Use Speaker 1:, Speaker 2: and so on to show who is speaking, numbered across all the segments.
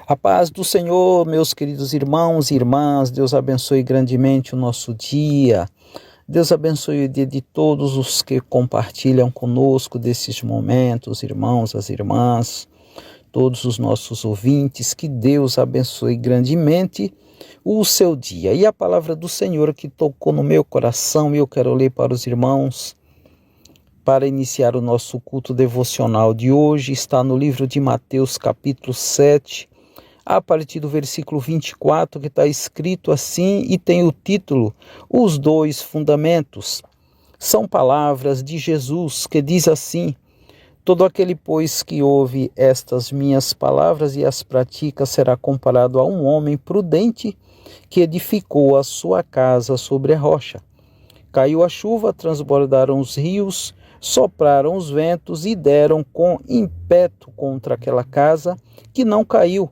Speaker 1: A paz do Senhor, meus queridos irmãos e irmãs, Deus abençoe grandemente o nosso dia. Deus abençoe o dia de todos os que compartilham conosco desses momentos, irmãos, as irmãs, todos os nossos ouvintes. Que Deus abençoe grandemente o seu dia. E a palavra do Senhor que tocou no meu coração, eu quero ler para os irmãos, para iniciar o nosso culto devocional de hoje, está no livro de Mateus, capítulo 7, a partir do versículo 24, que está escrito assim e tem o título Os Dois Fundamentos. São palavras de Jesus que diz assim: todo aquele, pois, que ouve estas minhas palavras e as pratica será comparado a um homem prudente que edificou a sua casa sobre a rocha. Caiu a chuva, transbordaram os rios, sopraram os ventos e deram com ímpeto contra aquela casa, que não caiu,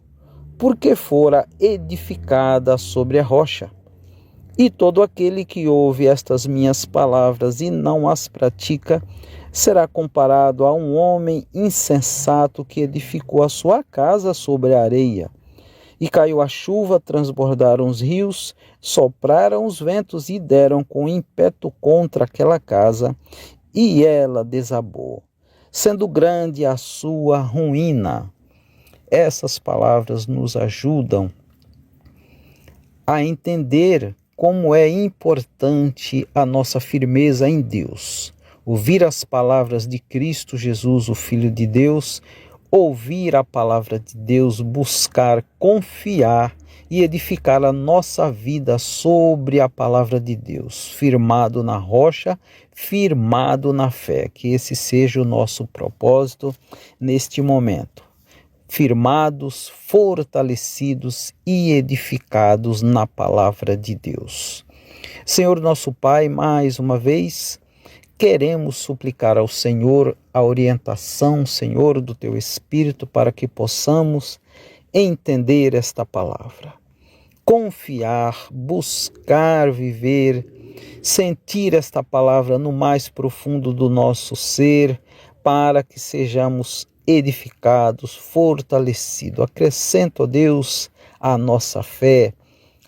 Speaker 1: porque fora edificada sobre a rocha. E todo aquele que ouve estas minhas palavras e não as pratica, será comparado a um homem insensato que edificou a sua casa sobre a areia. E caiu a chuva, transbordaram os rios, sopraram os ventos e deram com ímpeto contra aquela casa, e ela desabou, sendo grande a sua ruína. Essas palavras nos ajudam a entender como é importante a nossa firmeza em Deus. Ouvir as palavras de Cristo Jesus, o Filho de Deus, ouvir a palavra de Deus, buscar, confiar e edificar a nossa vida sobre a palavra de Deus, firmado na rocha, firmado na fé. Que esse seja o nosso propósito neste momento. Firmados, fortalecidos e edificados na palavra de Deus. Senhor nosso Pai, mais uma vez, queremos suplicar ao Senhor a orientação, Senhor, do Teu Espírito, para que possamos entender esta palavra. Confiar, buscar, viver, sentir esta palavra no mais profundo do nosso ser, para que sejamos edificados, fortalecidos. Acrescenta, ó Deus, a nossa fé,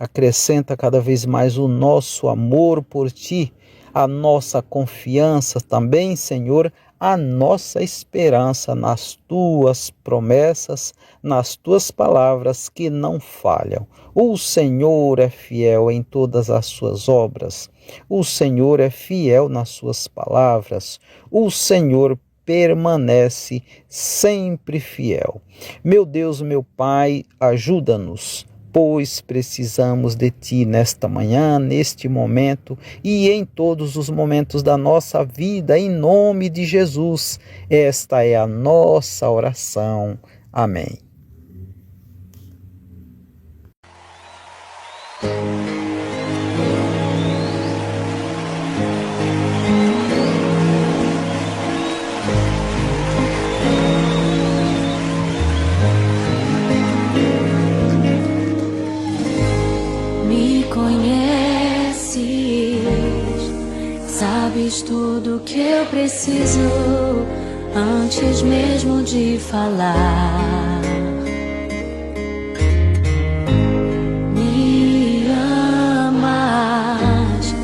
Speaker 1: acrescenta cada vez mais o nosso amor por Ti, a nossa confiança também, Senhor, a nossa esperança nas Tuas promessas, nas Tuas palavras que não falham. O Senhor é fiel em todas as Suas obras, o Senhor é fiel nas Suas palavras, o Senhor permanece sempre fiel. Meu Deus, meu Pai, ajuda-nos, pois precisamos de Ti nesta manhã, neste momento e em todos os momentos da nossa vida, em nome de Jesus. Esta é a nossa oração. Amém.
Speaker 2: Sabes tudo que eu preciso antes mesmo de falar. Me amas,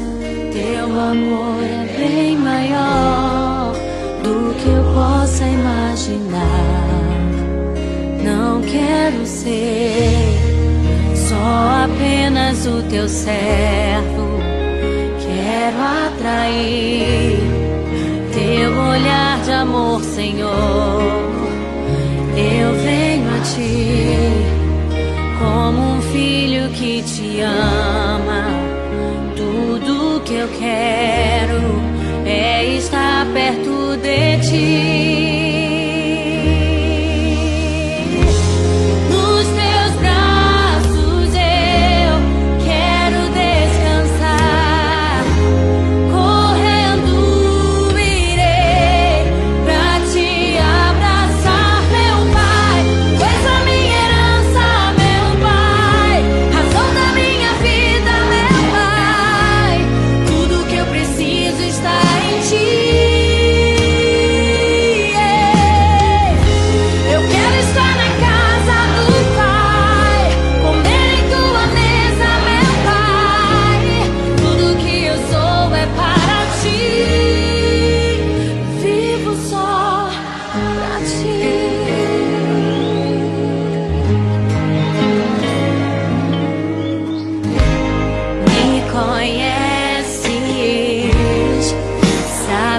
Speaker 2: teu amor é bem maior do que eu possa imaginar. Não quero ser só apenas o teu servo. Quero atrair teu olhar de amor, Senhor. Eu venho a Ti como um filho que Te ama. Tudo que eu quero é estar perto de Ti. Correr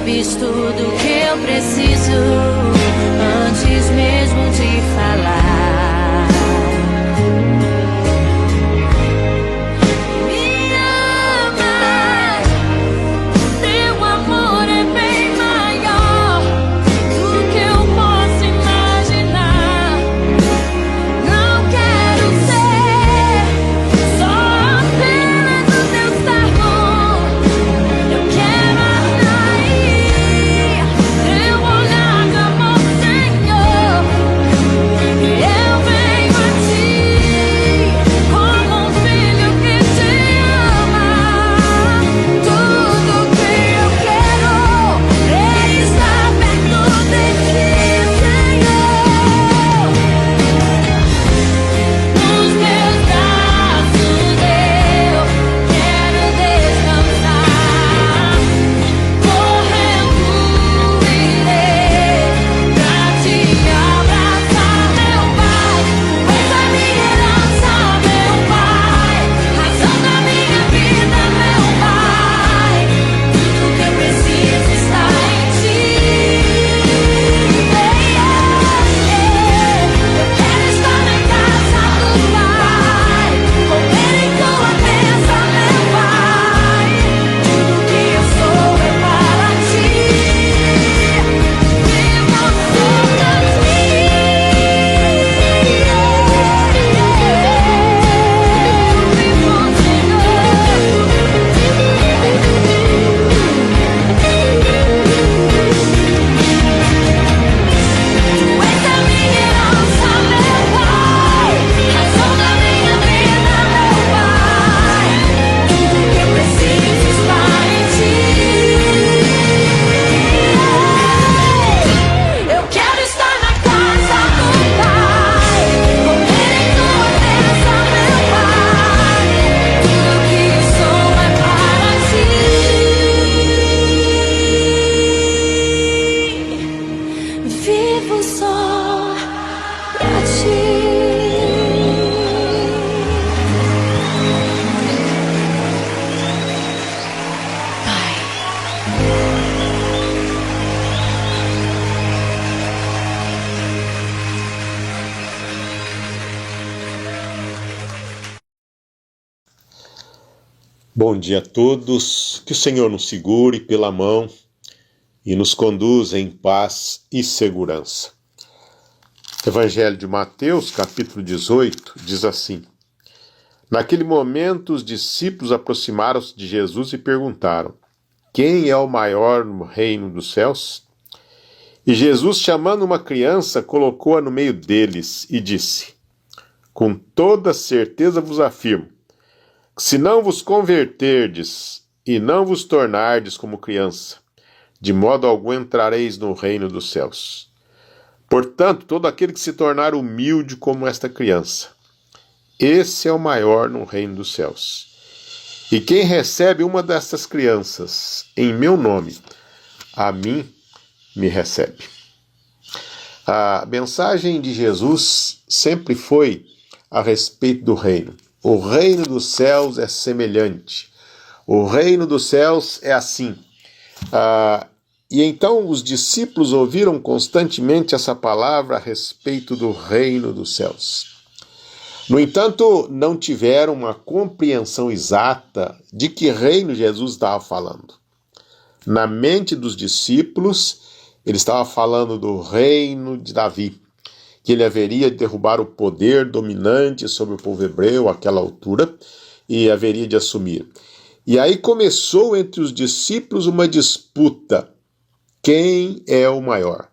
Speaker 2: sabes tudo que eu preciso antes mesmo de falar. Me amas, teu amor é bem maior do que eu posso imaginar. Não quero ser só apenas o teu servo. Eu quero atrair teu olhar de amor, Senhor. Eu venho a ti como um filho que te ama. Tudo que eu quero é estar perto de ti, Senhor. Nos meus braços eu quero descansar. Correndo irei pra te abraçar, meu Pai. Tu és a minha herança, meu Pai. Razão da minha vida, meu Pai. Tudo que eu preciso está em ti. Eu quero estar na casa do Pai, comer em tua mesa, meu Pai. Tudo que eu sou é para ti. Vivo só pra ti. Tu és a minha herança, meu Pai. Razão da minha vida, meu Pai. Tudo que eu preciso está em ti. Eu quero estar na casa do Pai, comer em tua mesa, meu Pai. Tudo que eu sou é para ti. Vivo só pra ti. Pai.
Speaker 3: Bom dia a todos, que o Senhor nos segure pela mão e nos conduza em paz e segurança. Evangelho de Mateus, capítulo 18, diz assim: Naquele momento os discípulos aproximaram-se de Jesus e perguntaram: Quem é o maior no reino dos céus? E Jesus, chamando uma criança, colocou-a no meio deles e disse: Com toda certeza vos afirmo, se não vos converterdes e não vos tornardes como criança, de modo algum entrareis no reino dos céus. Portanto, todo aquele que se tornar humilde como esta criança, esse é o maior no reino dos céus. E quem recebe uma dessas crianças em meu nome, a mim me recebe. A mensagem de Jesus sempre foi a respeito do reino. O reino dos céus é semelhante. O reino dos céus é assim. E então os discípulos ouviram constantemente essa palavra a respeito do reino dos céus. No entanto, não tiveram uma compreensão exata de que reino Jesus estava falando. Na mente dos discípulos, ele estava falando do reino de Davi, que ele haveria de derrubar o poder dominante sobre o povo hebreu àquela altura e haveria de assumir. E aí começou entre os discípulos uma disputa. Quem é o maior?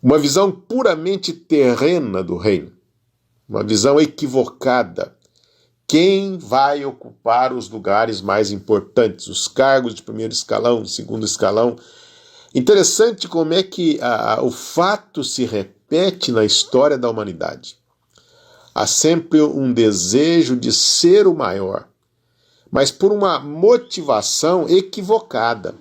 Speaker 3: Uma visão puramente terrena do reino. Uma visão equivocada. Quem vai ocupar os lugares mais importantes, os cargos de primeiro escalão, de segundo escalão? Interessante como é que o fato se repete na história da humanidade. Há sempre um desejo de ser o maior, mas por uma motivação equivocada.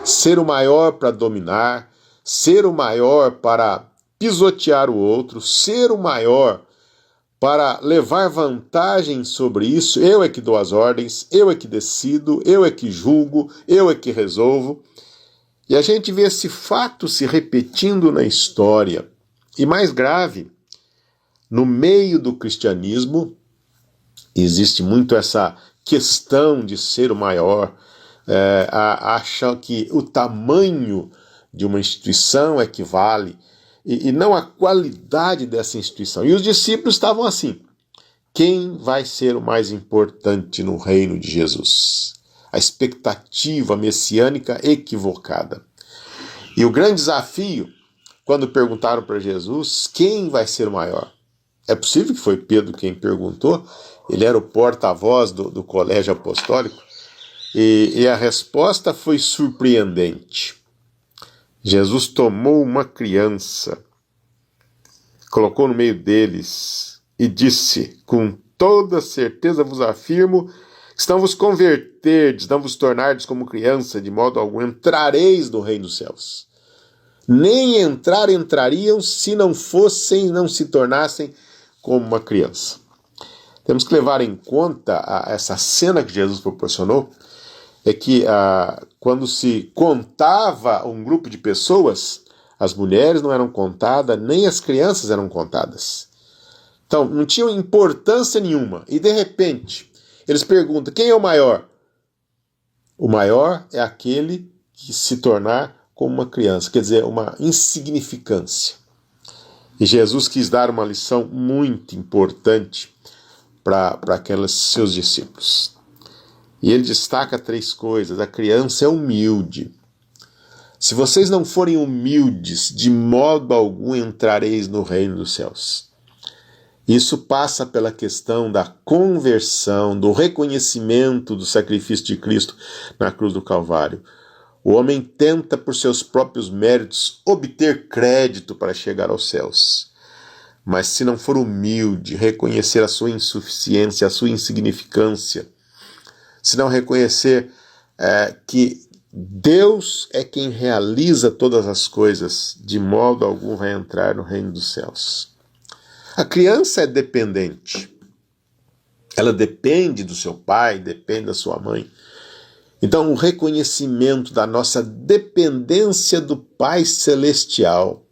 Speaker 3: Ser o maior para dominar, ser o maior para pisotear o outro, ser o maior para levar vantagem sobre isso. Eu é que dou as ordens, eu é que decido, eu é que julgo, eu é que resolvo. E a gente vê esse fato se repetindo na história. E mais grave, no meio do cristianismo, existe muito essa questão de ser o maior, acham que o tamanho de uma instituição equivale, e não a qualidade dessa instituição. E os discípulos estavam assim: quem vai ser o mais importante no reino de Jesus? A expectativa messiânica equivocada. E o grande desafio, quando perguntaram para Jesus quem vai ser o maior, é possível que foi Pedro quem perguntou, ele era o porta-voz do colégio apostólico, e a resposta foi surpreendente. Jesus tomou uma criança, colocou no meio deles e disse: com toda certeza vos afirmo, se não vos converterdes, não vos tornardes como criança, de modo algum entrareis no reino dos céus. Nem entrariam se não se tornassem como uma criança. Temos que levar em conta essa cena que Jesus proporcionou, é que quando se contava um grupo de pessoas, as mulheres não eram contadas, nem as crianças eram contadas. Então, não tinham importância nenhuma. E de repente, eles perguntam: quem é o maior? O maior é aquele que se tornar como uma criança, quer dizer, uma insignificância. E Jesus quis dar uma lição muito importante para aqueles seus discípulos. E ele destaca 3 coisas. A criança é humilde. Se vocês não forem humildes, de modo algum entrareis no reino dos céus. Isso passa pela questão da conversão, do reconhecimento do sacrifício de Cristo na cruz do Calvário. O homem tenta, por seus próprios méritos, obter crédito para chegar aos céus. Mas se não for humilde, reconhecer a sua insuficiência, a sua insignificância, se não reconhecer que Deus é quem realiza todas as coisas, de modo algum vai entrar no reino dos céus. A criança é dependente. Ela depende do seu pai, depende da sua mãe. Então, o reconhecimento da nossa dependência do Pai Celestial.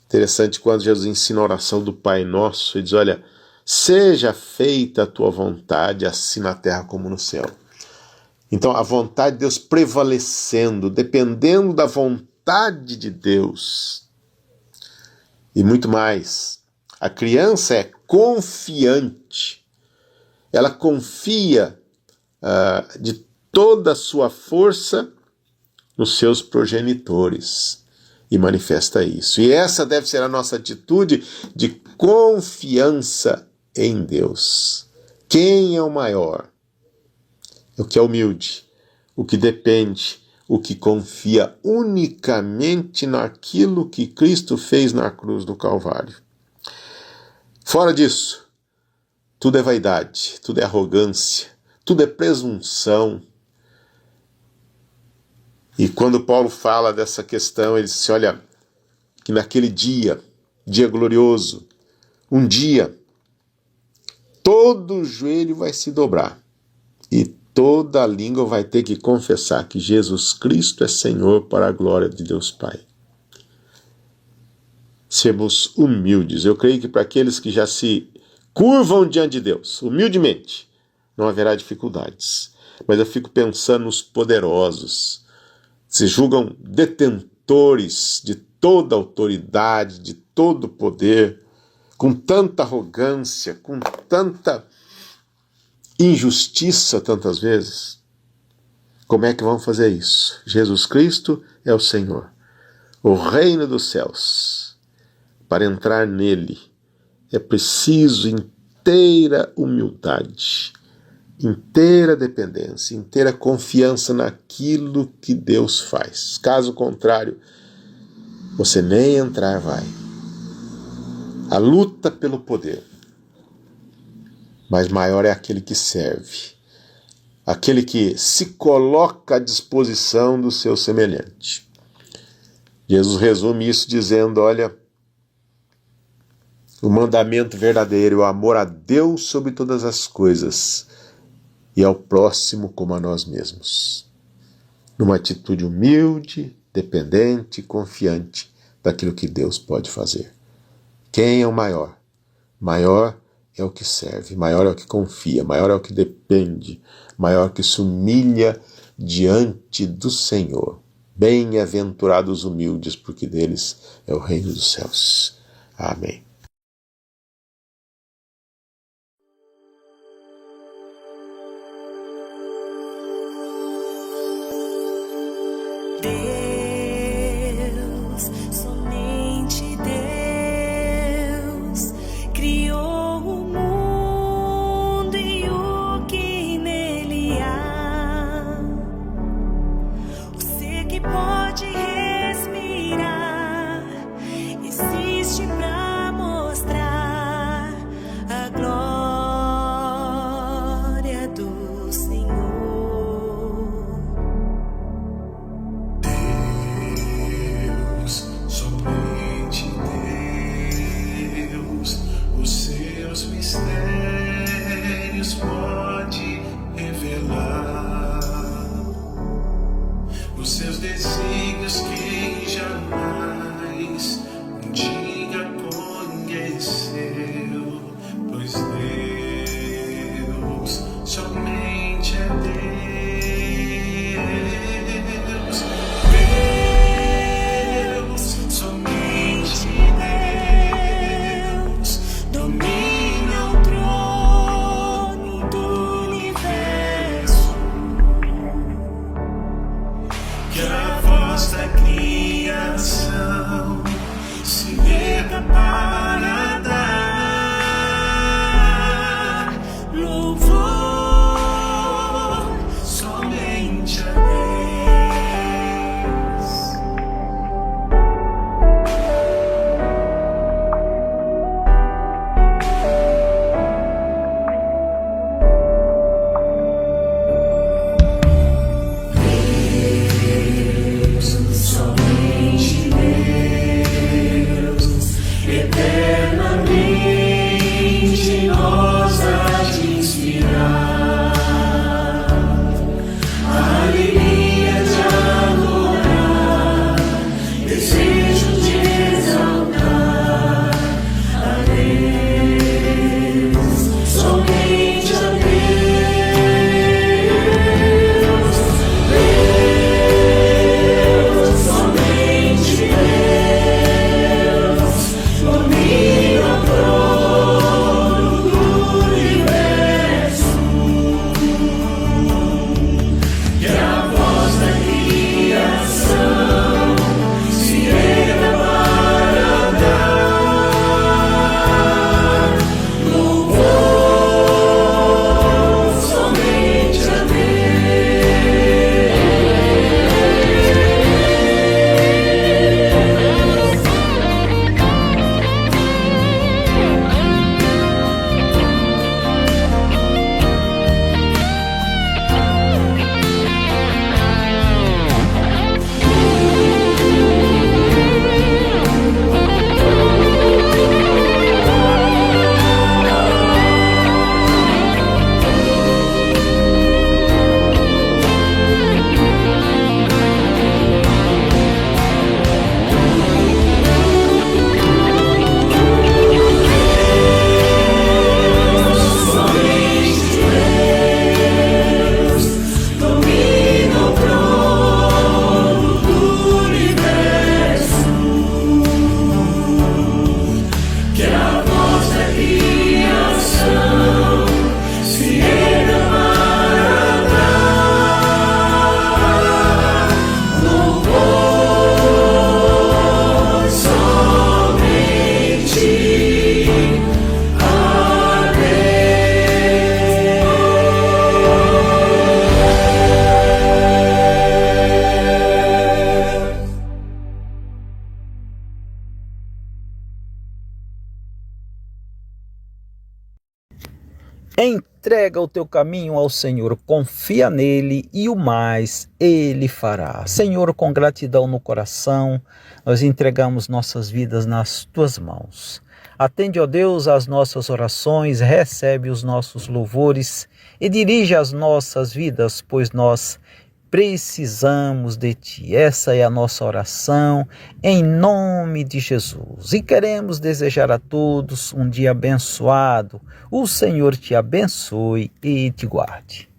Speaker 3: Interessante quando Jesus ensina a oração do Pai Nosso, ele diz: olha, seja feita a tua vontade, assim na terra como no céu. Então, a vontade de Deus prevalecendo, dependendo da vontade de Deus. E muito mais, a criança é confiante. Ela confia de toda a sua força nos seus progenitores e manifesta isso. E essa deve ser a nossa atitude de confiança em Deus. Quem é o maior? O que é humilde, o que depende, o que confia unicamente naquilo que Cristo fez na cruz do Calvário. Fora disso, tudo é vaidade, tudo é arrogância, tudo é presunção. E quando Paulo fala dessa questão, ele diz: olha, que naquele dia glorioso, um dia, todo joelho vai se dobrar e toda a língua vai ter que confessar que Jesus Cristo é Senhor, para a glória de Deus Pai. Sermos humildes. Eu creio que para aqueles que já se curvam diante de Deus, humildemente, não haverá dificuldades. Mas eu fico pensando nos poderosos, se julgam detentores de toda autoridade, de todo poder, com tanta arrogância, com tanta injustiça tantas vezes. Como é que vão fazer isso? Jesus Cristo é o Senhor, o reino dos céus. Para entrar nele é preciso inteira humildade, inteira dependência, inteira confiança naquilo que Deus faz. Caso contrário, você nem entrar vai. A luta pelo poder, mas maior é aquele que serve, aquele que se coloca à disposição do seu semelhante. Jesus resume isso dizendo: olha, o mandamento verdadeiro é o amor a Deus sobre todas as coisas e ao próximo como a nós mesmos. numa atitude humilde, dependente, confiante daquilo que Deus pode fazer. Quem é o maior? Maior é o que serve, maior é o que confia, maior é o que depende, maior que se humilha diante do Senhor. Bem-aventurados os humildes, porque deles é o reino dos céus. Amém.
Speaker 2: Deus, somente Deus, criou o mundo e o que nele há. O ser que pode respirar existe pra mostrar a glória do Senhor.
Speaker 4: Somente Deus, os seus mistérios pode revelar. Os seus desígnios quem jamais um dia conheceu, pois Deus somente é Deus. Somente Deus domina o trono do universo. Que a voz da criação se erga para dar louvor somente a Deus. Somente Deus, eternamente nos há de inspirar a alegria de adorar, desejo de exaltar a Deus, somente a Deus. Somente Deus domina o trono do universo. Que a voz da criação se erga para dar louvor somente a
Speaker 1: Entrega o teu caminho ao Senhor, confia nele e o mais ele fará. Senhor, com gratidão no coração, nós entregamos nossas vidas nas tuas mãos. Atende, ó Deus, as nossas orações, recebe os nossos louvores e dirige as nossas vidas, pois nós Precisamos de Ti. Essa é a nossa oração, em nome de Jesus. E queremos desejar a todos um dia abençoado. O Senhor te abençoe e te guarde.